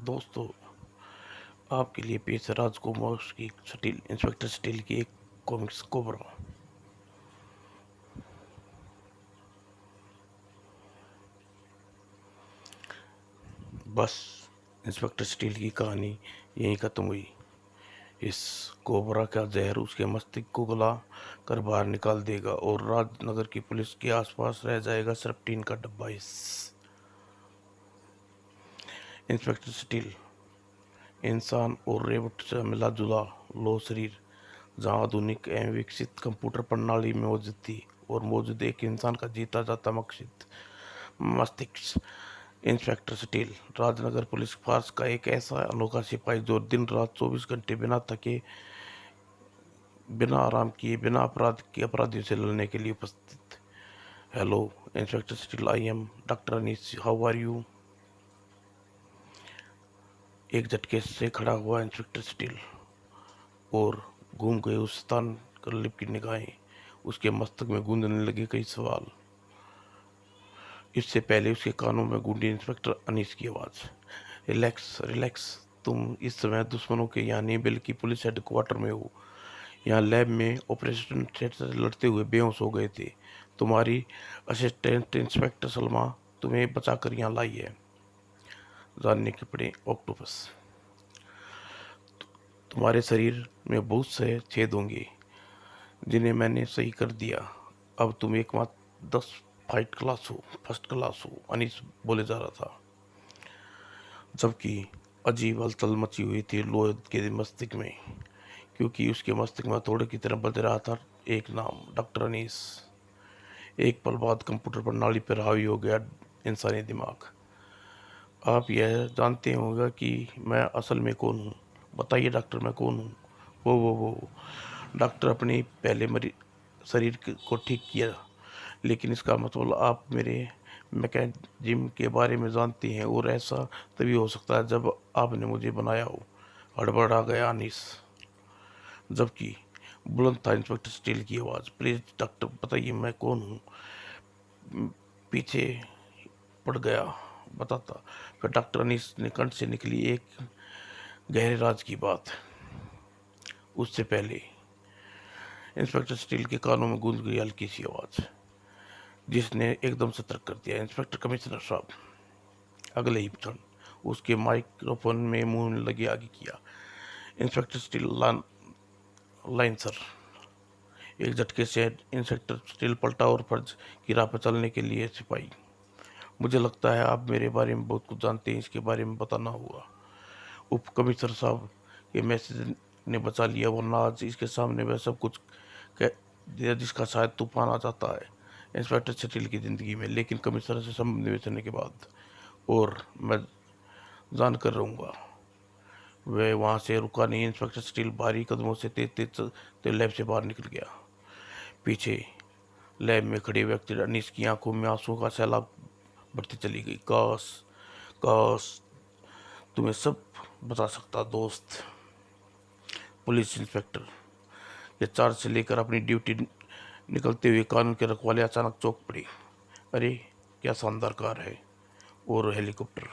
दोस्तों, आपके लिए पेश है राजकुमार की स्टील इंस्पेक्टर स्टील की एक कॉमिक्स कोबरा। बस इंस्पेक्टर स्टील की कहानी यहीं खत्म हुई। इस कोबरा का जहर उसके मस्तिष्क को गला कर बाहर निकाल देगा और राजनगर की पुलिस के आसपास रह जाएगा सिर्फ टीन का डब्बा। इस इंस्पेक्टर स्टील इंसान और रोबोट से मिला जुला लो शरीर, जहाँ आधुनिक एवं विकसित कंप्यूटर प्रणाली में मौजूद थी और मौजूद एक इंसान का जीता जाता मस्तिष्क। Inspector steel Rajnagar police force का एक ऐसा अनोखा सिपाही जो दिन रात 24 घंटे बिना थके, बिना आराम किए, बिना अपराध के अपराधियों से लड़ने के लिए उपस्थित। Hello inspector Steel, I am doctor Anees, how are you. एक झटके से खड़ा हुआ इंस्पेक्टर स्टील और घूम गए उस स्थान कर लिपटी निगाहें। उसके मस्तक में गूंजने लगे कई सवाल। इससे पहले उसके कानों में गूंजी इंस्पेक्टर अनीस की आवाज़। रिलैक्स रिलैक्स, तुम इस समय दुश्मनों के यहाँ नहीं बल्कि पुलिस हेडक्वार्टर में हो। यहाँ लैब में ऑपरेशन थिएटर से लड़ते हुए बेहोश हो गए थे। तुम्हारी असिस्टेंट इंस्पेक्टर सलमा तुम्हें बचाकर यहाँ लाई है। जानने के पड़े ऑक्टोपस, तुम्हारे शरीर में बहुत से छेद होंगे जिन्हें मैंने सही कर दिया। अब तुम एकमात्र 10 फाइट क्लास हो, फर्स्ट क्लास हो, अनीस बोले जा रहा था, जबकि अजीब हलचल मची हुई थी लोहे के मस्तिष्क में, क्योंकि उसके मस्तिष्क में थोड़े की तरह बज रहा था एक नाम, डॉक्टर अनीस। एक पल बाद कंप्यूटर प्रणाली पर हावी हो गया इंसानी दिमाग। आप यह जानते होंगे कि मैं असल में कौन हूँ। बताइए डॉक्टर, मैं कौन हूँ। वो डॉक्टर अपने पहले शरीर को ठीक किया, लेकिन इसका मतलब आप मेरे मैकेनिज्म के बारे में जानते हैं, और ऐसा तभी हो सकता है जब आपने मुझे बनाया हो। हड़बड़ा गया अनीस, जबकि बुलंद था इंस्पेक्टर स्टील की आवाज़। प्लीज डॉक्टर बताइए मैं कौन हूँ। पीछे पड़ गया बताता। फिर डॉक्टर अनीस ने कंठ से निकली एक गहरे राज की बात। उससे पहले इंस्पेक्टर स्टील के कानों में गूंज गई हल्की सी आवाज़, जिसने एकदम सतर्क कर दिया। इंस्पेक्टर कमिश्नर साहब। अगले ही क्षण उसके माइक्रोफोन में मुंह लगे आगे किया। Inspector steel line sir. एक झटके से इंस्पेक्टर स्टील पलटा और फर्ज की राह पर चलने के लिए सिपाही। मुझे लगता है आप मेरे बारे में बहुत कुछ जानते हैं, इसके बारे में बताना होगा। उप कमिश्नर साहब, ये मैसेज ने बचा लिया, वरना आज इसके सामने वह सब कुछ कह दिया जिसका शायद तूफान आ जाता है इंस्पेक्टर स्टील की जिंदगी में। लेकिन कमिश्नर से संबंध निवेचने के बाद और मैं जान कर रहूँगा। वह वहाँ से रुका नहीं। इंस्पेक्टर स्टील भारी कदमों से तेज तेज चलते लैब से बाहर निकल गया। पीछे लैब में खड़े व्यक्ति अनीस की आंखों में आंसू का सैलाब बढ़ती चली गई। काश काश तुम्हें सब बता सकता दोस्त। पुलिस इंस्पेक्टर ये चार्ज से लेकर अपनी ड्यूटी निकलते हुए कानून के रखवाले अचानक चौंक पड़े। अरे क्या शानदार कार है और हेलीकॉप्टर।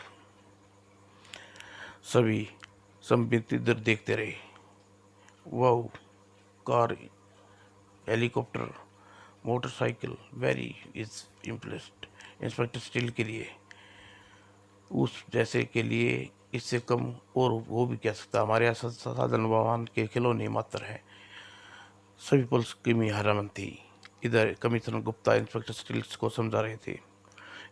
सभी संबित इधर देखते रहे। वाह, car, helicopter, motorcycle, very is impressed. Inspector steel के लिए, उस जैसे के लिए इससे कम और वो भी कह सकता। हमारे यहाँ साधन वाहन के खिलौने मात्र हैं। सभी पुलिस की हैरान थी। इधर कमिश्नर गुप्ता इंस्पेक्टर स्टील्स को समझा रहे थे।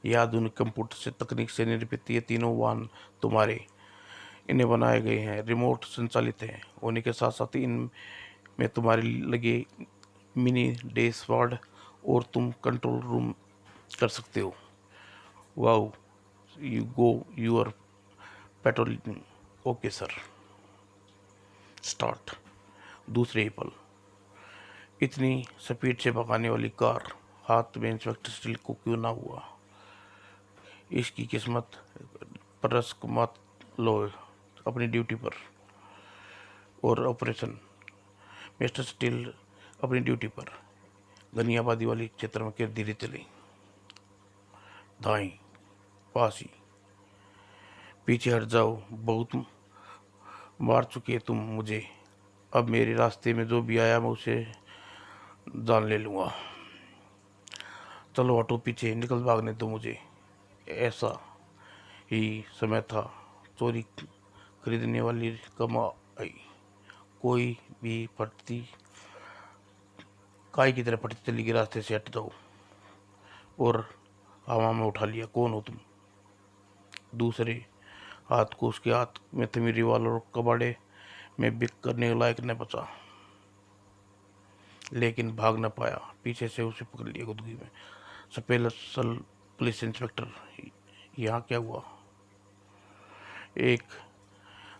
यह आधुनिक कंप्यूटर से तकनीक से निर्मित ये तीनों वाहन तुम्हारे, इन्हें बनाए गए हैं, रिमोट संचालित हैं। होने के साथ साथ इनमें तुम्हारे लगे मिनी डैशबोर्ड और तुम कंट्रोल रूम कर सकते हो। Wow, you go your patrolling. Okay sir, start. दूसरे ही पल इतनी स्पीड से भगाने वाली कार हाथ में इंस्पेक्टर स्टील को क्यों ना हुआ। इसकी किस्मत पर रस्क मत लो अपनी ड्यूटी पर। और ऑपरेशन मिस्टर स्टील अपनी ड्यूटी पर। घनी आबादी वाली क्षेत्र में किर धीरे चली। दाई, पास ही पीछे हट जाओ, बहुत मार चुके तुम मुझे। अब मेरे रास्ते में जो भी आया मैं उसे जान ले लूँगा। चलो हटो पीछे, निकल भागने दो मुझे। ऐसा ही समय था, चोरी खरीदने वाली कम आई। कोई भी पटती काय की तरह पटती चली गई, रास्ते से हट जाओ। और हवा में उठा लिया, कौन हो तुम? दूसरे हाथ को उसके हाथ में थमी रिवॉल्वर कबाड़े में बिक करने लायक न बचा, लेकिन भाग न पाया। पीछे से उसे पकड़ लिया गुदगी में। स्पेशल पुलिस इंस्पेक्टर, यहाँ क्या हुआ? एक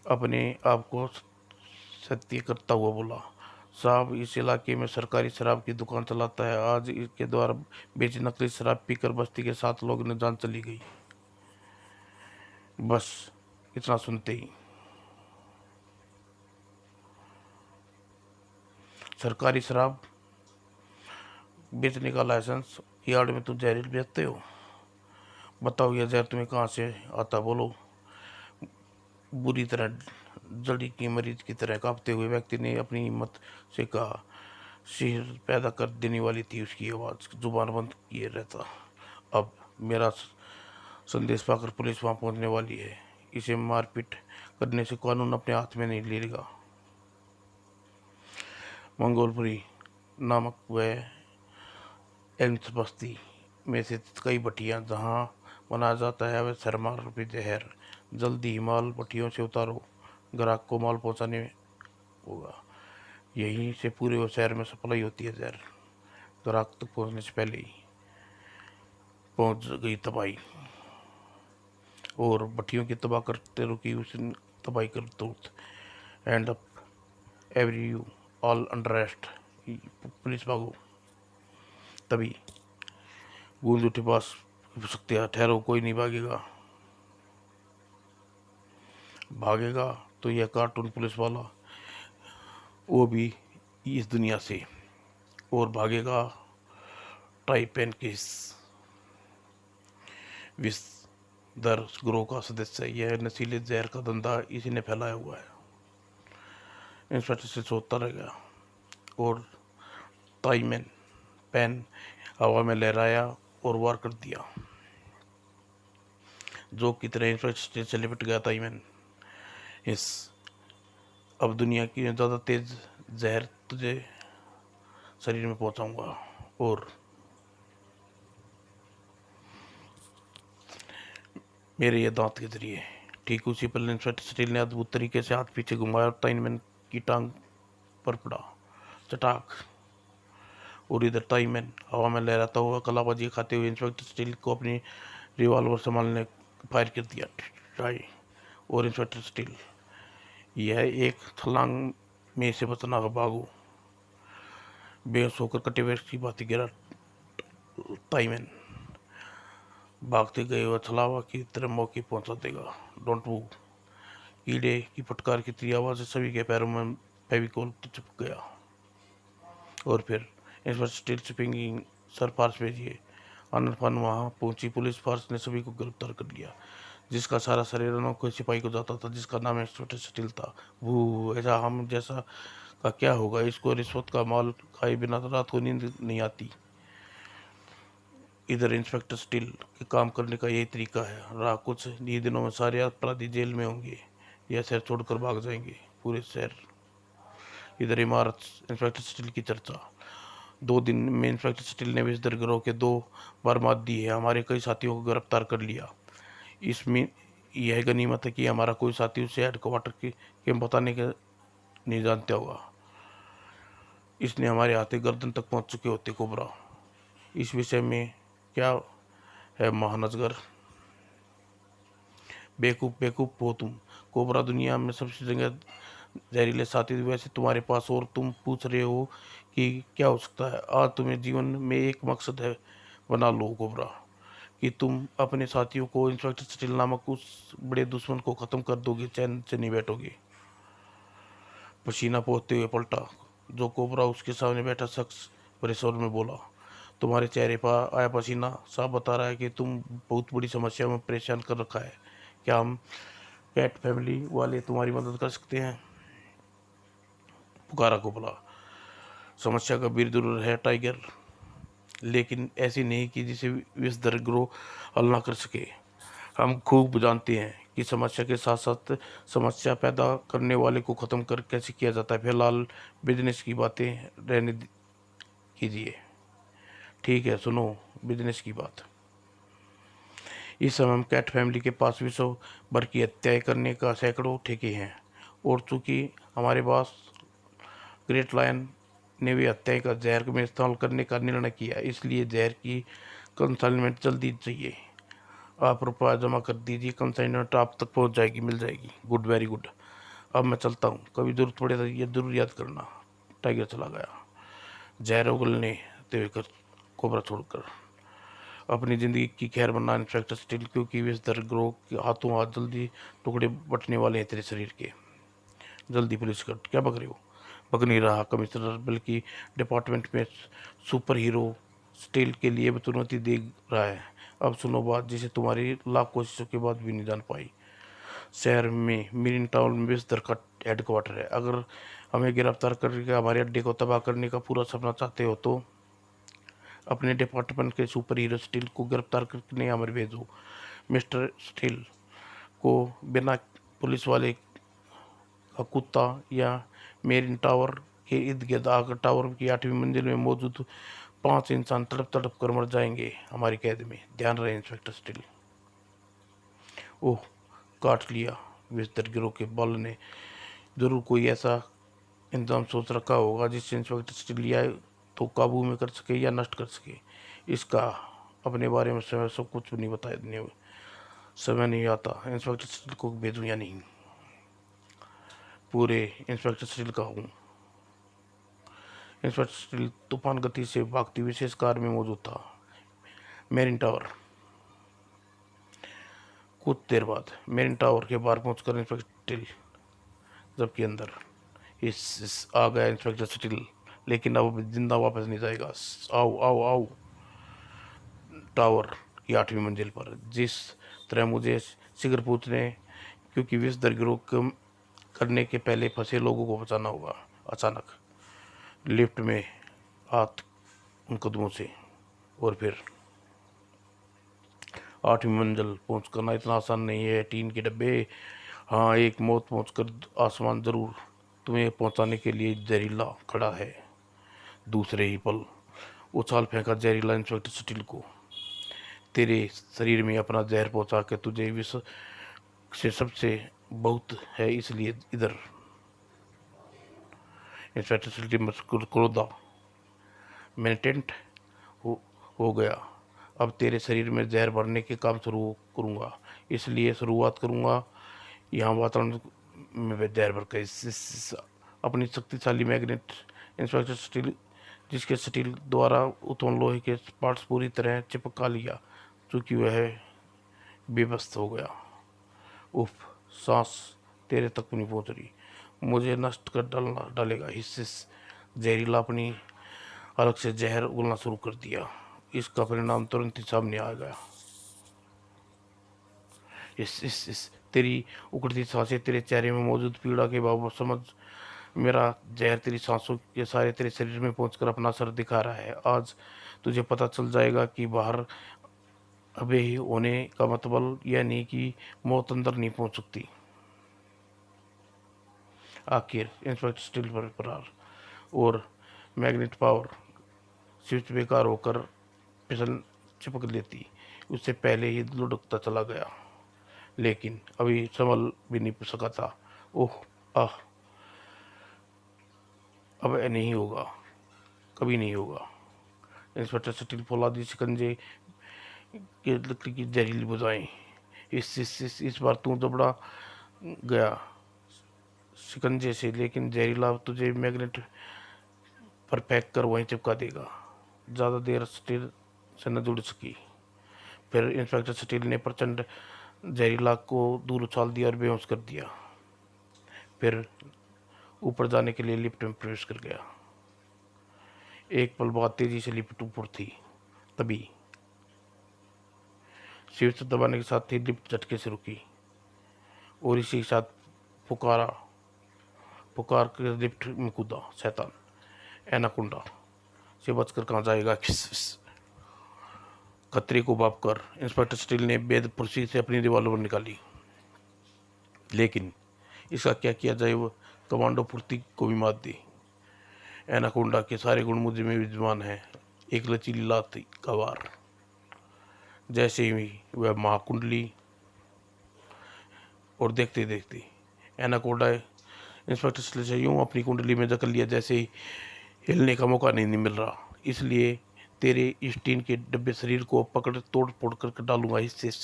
अपने आप को सत्य करता हुआ बोला, साहब इस इलाके में सरकारी शराब की दुकान चलाता है। आज इसके द्वारा बेची नकली शराब पीकर बस्ती के 7 लोगों ने जान चली गई। बस इतना सुनते ही सरकारी शराब बेचने का लाइसेंस, यार्ड में तुम जहरील बेचते हो? बताओ यह जहर तुम्हें कहाँ से आता, बोलो। बुरी तरह जड़ी की मरीज की तरह कांपते हुए व्यक्ति ने अपनी हिम्मत से कहा। सिर पैदा कर देने वाली थी उसकी आवाज़, जुबान बंद किए रहता। अब मेरा संदेश पाकर पुलिस वहां पहुंचने वाली है। इसे मारपीट करने से कानून अपने हाथ में नहीं लेगा। मंगोलपुरी नामक वह एम्स बस्ती में से कई भट्टियां जहां बनाया जाता है वह सरमार रुपये जहर। जल्दी ही माल भट्टियों से उतारो, ग्राहक को माल पहुंचाने होगा। यहीं से पूरे वो शहर में सप्लाई होती है जहर। ग्राहक तक पहुंचने से पहले ही पहुंच गई तबाही, और भट्टियों की तबाह करते रुकी उसने तबाही कर तुरंत। And up every you all under arrest. Police भागो। तभी गूंज उठे, पास हो सकते हैं, ठहरो, कोई नहीं भागेगा। भागेगा तो यह कार्टून पुलिस वाला, वो भी इस दुनिया से। और भागेगा टाई पहन के इस विषधर ग्रोह का सदस्य। यह नशीले जहर का धंधा इसी ने फैलाया हुआ है। इंस्पेक्टर से सोचता रह गया, और टाई मैन पेन हवा में लहराया और वार कर दिया। जोक की तरह इंस्पेक्टर से लिपट गया टाई मैन। इस अब दुनिया की ज़्यादा तेज जहर तुझे शरीर में पहुंचाऊंगा। और मेरे ये दांत के जरिए। ठीक उसी पल इंस्पेक्टर स्टील ने अद्भुत तरीके से हाथ पीछे घुमाया और टाइमैन की टांग पर पड़ा। चटाक। और इधर टाइमैन हवा में लहराता हुआ कलाबाजी खाते हुए इंस्पेक्टर स्टील को अपनी रिवॉल्वर संभालने फायर कर दिया। ट्राई। और इंस्पेक्टर स्टील यह एक छलांग में से बचना, भागो। बेहोश होकर कटे हुए की बात गिरा टाइमैन। भागते गए वह छलावा की तरह मौके पहुंचा देगा। Don't move. कीड़े की फटकार की तेज आवाज से सभी के पैरों में फेविकोल चिपक गया। और फिर इस पर स्टील चिपिंग सर फार्स भेजिए। आनंद फान वहां पहुंची पुलिस फार्स ने सभी को गिरफ्तार कर लिया, जिसका सारा शरीर अनोखे सिपाही को जाता था, जिसका नाम इंस्पेक्टर स्टील था। वो ऐसा हम जैसा का क्या होगा? इसको रिश्वत का माल खाए बिना तो रात को नींद नहीं आती। इधर इंस्पेक्टर स्टील के काम करने का यही तरीका है। रहा कुछ ही दिनों में सारे अपराधी जेल में होंगे या शहर छोड़कर भाग जाएंगे, पूरे शहर। इधर इमारत इंस्पेक्टर स्टील की चर्चा। 2 दिन में इंस्पेक्टर स्टील ने विषधर गिरोह के 2 बार मात दी है। हमारे कई साथियों को गिरफ्तार कर लिया। इसमें यह गनीमत है कि हमारा कोई साथी उसे हेडक्वार्टर के बताने के नहीं जानता होगा। इसने हमारे हाथे गर्दन तक पहुंच चुके होते कोबरा। इस विषय में क्या है महानजगर? बेवकूफ़ बेवकूफ़ हो तुम। कोबरा दुनिया में सबसे जगह जहरीले साथी वैसे तुम्हारे पास, और तुम पूछ रहे हो कि क्या हो सकता है। आज तुम्हें जीवन में एक मकसद है, बना लो कोबरा, कि तुम अपने साथियों को, इंस्पेक्टर स्टील नामक उस बड़े दुश्मन को ख़त्म कर दोगे, चैन से नहीं बैठोगे। पसीना पोंछते हुए पलटा जो कोबरा उसके सामने बैठा शख्स बड़े स्वर में बोला, तुम्हारे चेहरे पर आया पसीना साफ बता रहा है कि तुम बहुत बड़ी समस्या में परेशान कर रखा है। क्या हम कैट फैमिली वाले तुम्हारी मदद कर सकते हैं। पुकारा को बोला। समस्या गंभीर जरूर है टाइगर, लेकिन ऐसी नहीं कि जिसे विषधर ग्रोह हल ना कर सके। हम खूब जानते हैं कि समस्या के साथ साथ समस्या पैदा करने वाले को ख़त्म कर कैसे किया जाता है। फिलहाल बिजनेस की बातें कीजिए। ठीक है, सुनो बिजनेस की बात। इस समय हम कैट फैमिली के पास विश्व भर की हत्याएं करने का सैकड़ों ठेके हैं, और चूंकि हमारे पास ग्रेट लायन ने भी हत्याएं का जहर में इस्तेमाल करने का निर्णय किया, इसलिए जहर की कंसाइनमेंट जल्दी चाहिए। आप रुपया जमा कर दीजिए, कंसाइनमेंट आप तक पहुंच जाएगी, मिल जाएगी। Good, very good. अब मैं चलता हूँ, कभी जरूरत पड़े तो ये जरूर याद करना। टाइगर चला गया, जहर उगलने देकर कोबरा छोड़कर। अपनी ज़िंदगी की खैर बनना इंस्पेक्टर स्टील, क्योंकि वे इस ग्रोह के हाथों हाथ जल्दी टुकड़े बटने वाले हैं तेरे शरीर के। जल्दी पुलिस कट, क्या बक रहे हो? बक नहीं रहा कमिश्नर, बल्कि डिपार्टमेंट में सुपर हीरो स्टील के लिए भी चुनौती दे रहा है। अब सुनो बात जिसे तुम्हारी लाख कोशिशों के बाद भी नहीं जान पाई। शहर में मेरीन टाउन में बिस्तर का हेडक्वार्टर है। अगर हमें गिरफ्तार करके हमारे अड्डे को तबाह करने का पूरा सपना चाहते हो तो अपने डिपार्टमेंट के सुपर हीरो स्टील को गिरफ्तार करके हमारे भेजो। मिस्टर स्टील को बिना पुलिस वाले का कुत्ता या मेरिन टावर के इर्द गिर्द आकर टावर की 8वीं मंजिल में मौजूद 5 इंसान तड़प तड़प कर मर जाएंगे हमारी कैद में। ध्यान रहे इंस्पेक्टर स्टील। ओह, काट लिया। विस्तर गिरोह के बल ने जरूर कोई ऐसा इंतजाम सोच रखा होगा जिससे इंस्पेक्टर स्टील या तो काबू में कर सके या नष्ट कर सके। इसका अपने बारे में समय सब कुछ नहीं बताया, समय नहीं आता इंस्पेक्टर स्टील को भेजूं या नहीं। पूरे इंस्पेक्टर स्टील का हूँ। इंस्पेक्टर स्टील तूफान गति से भागती विशेष कार में मौजूद था। Marine tower. कुछ देर बाद मेरिन टावर के बाहर पहुंचकर इंस्पेक्टर स्टील जबकि अंदर इस आ गया इंस्पेक्टर स्टील, लेकिन अब जिंदा वापस नहीं जाएगा। आओ आओ आओ। टावर की 8वीं मंजिल पर जिस तरह मुझे शीघ्र पूछने, क्योंकि विष दरगिरोह कम करने के पहले फंसे लोगों को बचाना होगा। अचानक लिफ्ट में हाथ उन कदमों से, और फिर 8वीं मंजिल पहुँच करना इतना आसान नहीं है। टीन के डब्बे, हाँ, एक मौत पहुँचकर आसमान जरूर तुम्हें पहुँचाने के लिए जहरीला खड़ा है। दूसरे ही पल उछाल फेंका जहरीला इंस्पेक्टर स्टील को। तेरे शरीर में अपना जहर पहुँचा के तुझे विश्व से सबसे बहुत है, इसलिए इधर। इंस्पेक्टर स्टील मस्कुर क्रोधा। मैंने टेंट हो, हो गया। अब तेरे शरीर में जहर भरने के काम शुरू करूँगा, इसलिए शुरुआत करूँगा यहाँ वातावरण में जहर भर के अपनी शक्तिशाली मैग्नेट। इंस्पेक्टर स्टील जिसके स्टील द्वारा उत्पन्न लोहे के पार्ट्स पूरी तरह चिपका लिया, चूंकि वह बेबस हो गया। उफ, सांस तेरे तक नहीं पहुंच रही। मुझे नष्ट कर डालेगा। हिस्से जहरीला अपनी अलग से जहर उगलना शुरू कर दिया। इसका परिणाम तुरंत ही सामने आ गया। इस तेरी उकड़ती सांसें, तेरे चेहरे में मौजूद पीड़ा के बावजूद समझ, मेरा जहर तेरी सांसों के सारे तेरे शरीर में पहुंचकर अपना असर दिखा रहा है। आज तुझे पता चल जाएगा कि बाहर अबे ही होने का मतलब यह नहीं कि मौत अंदर नहीं पहुंच सकती। आखिर इंस्पेक्टर स्टील पर फरार, और मैग्नेट पावर स्विच बेकार होकर फिसल चिपक लेती उससे पहले ही लुढ़कता चला गया। लेकिन अभी संभल भी नहीं सका था। ओह, आह, अब नहीं होगा, कभी नहीं होगा। इंस्पेक्टर स्टील फौलादी शिकंजे के लकड़ी की जहरीली बुझाएं। इस बार तू दबड़ा गया शिकंजे से, लेकिन जहरीला तुझे मैग्नेट पर पैक कर वहीं चिपका देगा। ज़्यादा देर स्टील से न जुड़ सकी। फिर इंस्पेक्टर स्टील ने प्रचंड जहरीला को दूर उछाल दिया और बेहोश कर दिया। फिर ऊपर जाने के लिए लिफ्ट में प्रवेश कर गया। एक पल बाद तेजी से लिफ्ट ऊपर थी। तभी स्विच दबाने के साथ ही लिफ्ट झटके से रुकी। और इसी के साथ पुकारा पुकार कर लिफ्ट में कूदा। शैतान एनाकोंडा से बचकर कहाँ जाएगा। खतरे को भाप कर इंस्पेक्टर स्टील ने बेदपुरसी से अपनी रिवॉल्वर निकाली। लेकिन इसका क्या किया जाए, वो कमांडो पूर्ति को भी मात दी। एनाकोंडा के सारे गुण मुझ में विद्यमान हैं। एक लचीली लात का वार। जैसे ही वह महाकुंडली और देखते देखते एनाकोंडा इंस्पेक्टर स्टील से यूं अपनी कुंडली में जकड़ लिया जैसे ही हिलने का मौका नहीं मिल रहा। इसलिए तेरे इस टीन के डब्बे शरीर को पकड़ तोड़ फोड़ कर डालूंगा। इस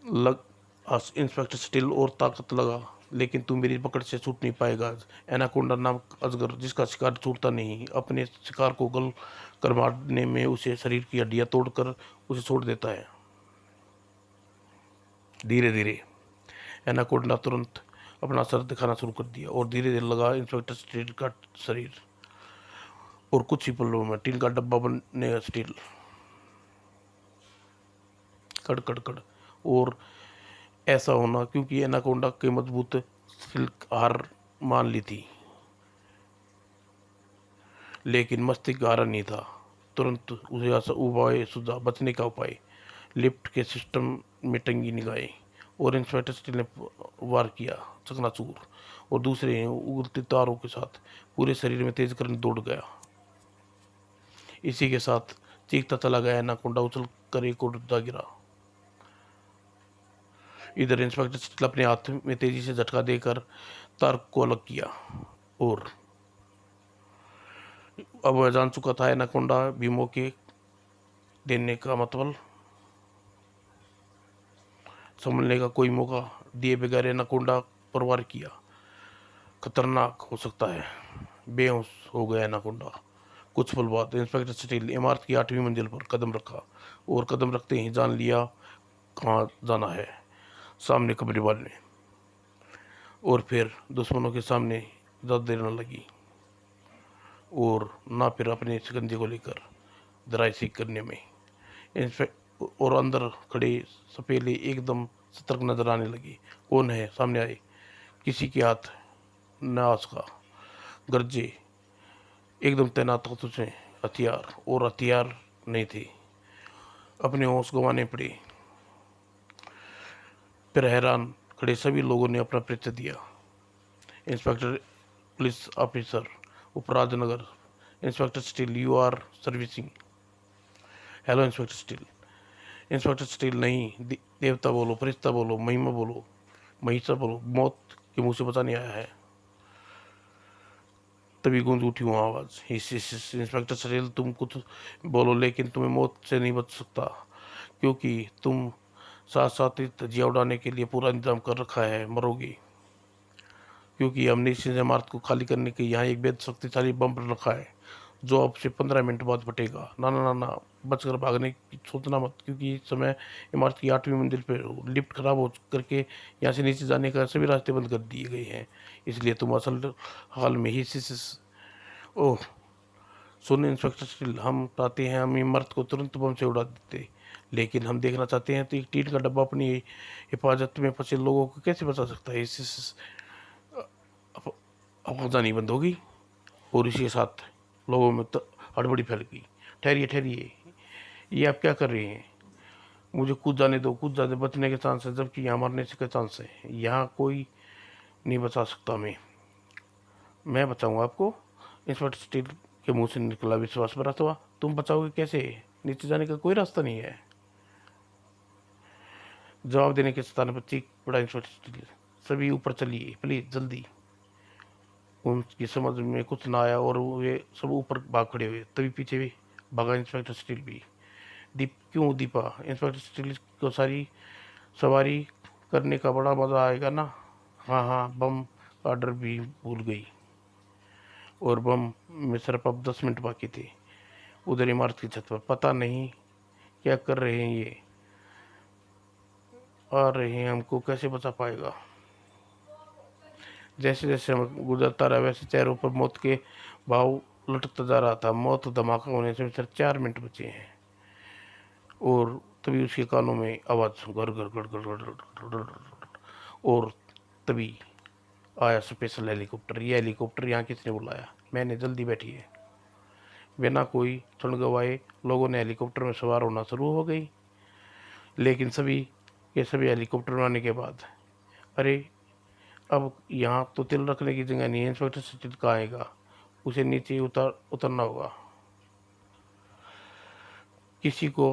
लग इंस्पेक्टर स्टील और ताकत लगा, लेकिन तू मेरी पकड़ से छूट नहीं पाएगा। एनाकोंडा नामक अजगर, जिसका शिकार छूटता नहीं, अपने शिकार को गल कर मारने में उसे शरीर की हड्डियां तोड़कर उसे छोड़ देता है। धीरे धीरे एनाकोंडा तुरंत अपना सर दिखाना शुरू कर दिया और धीरे धीरे लगा इंस्पेक्टर स्टील का शरीर। और कुछ ही पलों में टीन का डब्बा बनने स्टील कड़ कड़ कड़। और ऐसा होना क्योंकि एनाकोंडा के मजबूत सिल्क हार मान ली थी, लेकिन मस्तिष्क हारा नहीं था। तुरंत उसे उपाय सूझा, बचने का उपाय। लिफ्ट के सिस्टम में टंगी निगाहें और इंस्पेक्टर स्टील ने वार किया चकनाचूर और दूसरे उगलते तारों के साथ पूरे शरीर में तेज करंट दौड़ गया। इसी के साथ चीखता चला गया एनाकोंडा उछल कर एक और जा गिरा। इधर इंस्पेक्टर स्टील अपने हाथ में तेजी से झटका देकर तार को अलग किया और अब वह जान चुका था एनाकोंडा भी मौके देने का मतलब संभलने का कोई मौका दिए बगैर एनाकोंडा पर वार किया। खतरनाक हो सकता है। बेहोश हो गया एनाकोंडा। कुछ पल बाद इंस्पेक्टर स्टील इमारत की 8वीं मंजिल पर कदम रखा और कदम रखते ही जान लिया कहाँ जाना है। सामने कमरे वाले और फिर दुश्मनों के सामने ज़्यादा देर न लगी और ना फिर अपने शिकंजे को लेकर दराई सीख करने में। और अंदर खड़े सपेले एकदम सतर्क नजर आने लगे। कौन है, सामने आए। किसी के हाथ नाश का गरजे एकदम तैनात हो तुझे हथियार, और हथियार नहीं थे। अपने होश गंवाने पड़े। फिर हैरान खड़े सभी लोगों ने अपना परिचय दिया। इंस्पेक्टर पुलिस ऑफिसर उपराजनगर, inspector Steel, you are servicing. Hello inspector Steel. Inspector Steel नहीं, देवता बोलो, फरिश्ता बोलो, महिमा बोलो, महिषा बोलो, मौत के मुंह से बचाने आया है। तभी गूंज उठी वहाँ आवाज। इंस्पेक्टर स्टील, तुम कुछ बोलो, लेकिन तुम्हें मौत से नहीं बच सकता, क्योंकि तुम साथ साथ ही धज्जियां उड़ाने के लिए पूरा इंतजाम कर रखा है। मरोगे, क्योंकि हमने इस इमारत को खाली करने के यहाँ एक बेहद शक्तिशाली बम रखा है, जो अब से 15 मिनट बाद फटेगा। ना ना ना ना, बचकर भागने की सोचना मत, क्योंकि इस समय इमारत की 8वीं मंजिल पर लिफ्ट खराब हो करके यहाँ से नीचे जाने का सभी रास्ते बंद कर दिए गए हैं। इसलिए तुम असल हाल में ही ओह सुन इंस्पेक्टर स्टील, हम चाहते हैं हम इमारत को तुरंत बम से उड़ा देते, लेकिन हम देखना चाहते हैं तो एक टीट का डब्बा अपनी हिफाजत में फंसे लोगों को कैसे बचा सकता है। आवाजानी बंद होगी और इसी के साथ लोगों में हड़बड़ी फैल गई। ठहरिए ठहरिए, ये आप क्या कर रहे हैं? मुझे कूद जाने दो, कूद जाने, बचने के चांस है, जबकि यहाँ मरने से क्या चांस है? यहाँ कोई नहीं बचा सकता। मैं बचाऊंगा आपको। इंस्पेक्टर स्टील के मुंह से निकला विश्वास भरा हुआ। तुम बचाओगे कैसे? नीचे जाने का कोई रास्ता नहीं है। जवाब देने के स्थान पर चीख पड़ा इंस्पेक्टर स्टील। सभी ऊपर चलिए प्लीज, जल्दी। उनकी समझ में कुछ ना आया और वे सब ऊपर भाग खड़े हुए। तभी पीछे भी भागा इंस्पेक्टर स्टील भी। क्यों दीपा? इंस्पेक्टर स्टील को सारी सवारी करने का बड़ा मज़ा आएगा ना। हाँ हाँ, बम ऑर्डर भी भूल गई, और बम में सिर्फ अब 10 मिनट बाकी थे। उधर इमारत की छत पर पता नहीं क्या कर रहे हैं ये। आ रहे हैं, हमको कैसे बचा पाएगा? जैसे जैसे हम गुजरता रहा, वैसे चेहरों पर मौत के भाव लुटता जा रहा था। मौत धमाका होने से सिर्फ 4 मिनट बचे हैं और तभी उसके कानों में आवाज़ घर घर घर घर घर घर घर, और तभी आया स्पेशल हेलीकॉप्टर। ये हेलीकॉप्टर यहाँ किसने बुलाया? मैंने। जल्दी बैठिए। बिना कोई क्षण गवाए लोगों ने हेलीकॉप्टर में सवार होना शुरू हो गई। लेकिन ये सभी हेलीकॉप्टर में आने के बाद, अरे अब यहाँ तो तिल रखने की जगह नहीं है। इंस्पेक्टर सचिन कहाँ आएगा? उसे नीचे उतरना होगा। किसी को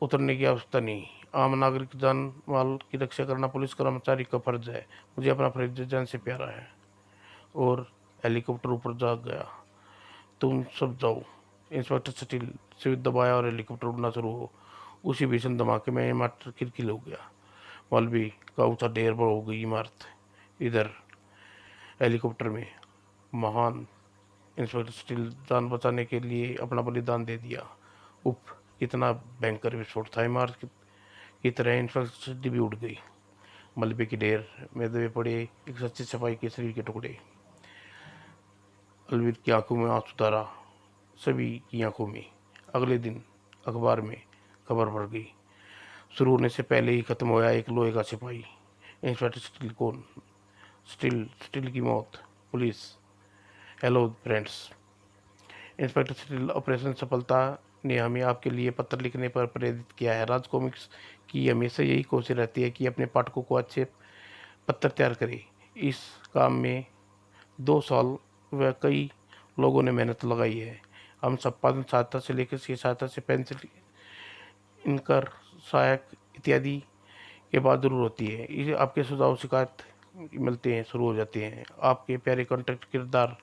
उतरने की आवश्यकता नहीं। आम नागरिक जान माल की रक्षा करना पुलिस कर्मचारी का फर्ज है। मुझे अपना फर्ज जान से प्यारा है। और हेलीकॉप्टर ऊपर जा गया। तुम सब जाओ। इंस्पेक्टर सचिल स्विच दबाया और हेलीकॉप्टर उड़ना शुरू हो। उसी भीषण धमाके में मात्र किलकिल हो गया। मौलवी का ऊंचा ढेर पर हो गई इमारत। इधर हेलीकॉप्टर में महान इंस्पेक्टर सचिल जान बचाने के लिए अपना बलिदान दे दिया। उप, कितना भयंकर विस्फोट था। इमारत की तरह इंफ्रास्ट्रक्चर भी उड़ गई। मलबे के ढेर में दबे पड़े एक सच्चे सफाई के शरीर के टुकड़े। अलवीर की आंखों में आंसू धारा सभी की आंखों में। अगले दिन अखबार में खबर पड़ गई। शुरू होने से पहले ही खत्म होया एक लोहे का सिपाही। इंस्पेक्टर स्टील कौन? स्टील स्टील की मौत। Police. Hello friends. Inspector steel operation सफलता ने हमें आपके लिए पत्र लिखने पर प्रेरित किया है। राज कॉमिक्स की हमेशा यही कोशिश रहती है कि अपने पाठकों को अच्छे पत्र तैयार करें। इस काम में 2 साल व कई लोगों ने मेहनत लगाई है। हम संपादन सहायता से लेकर इसकी सहायता से पेंसिल, इनकर, सहायक इत्यादि के बाद जरूर होती है। इसे आपके सुझाव शिकायत मिलते हैं, शुरू हो जाते हैं। आपके प्यारे कॉन्टेक्ट किरदार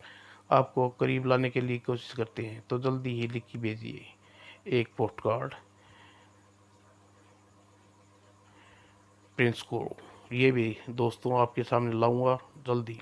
आपको करीब लाने के लिए कोशिश करते हैं, तो जल्दी ही लिख के भेजिए एक पोस्ट कार्ड प्रिंस को। ये भी दोस्तों आपके सामने लाऊंगा जल्दी।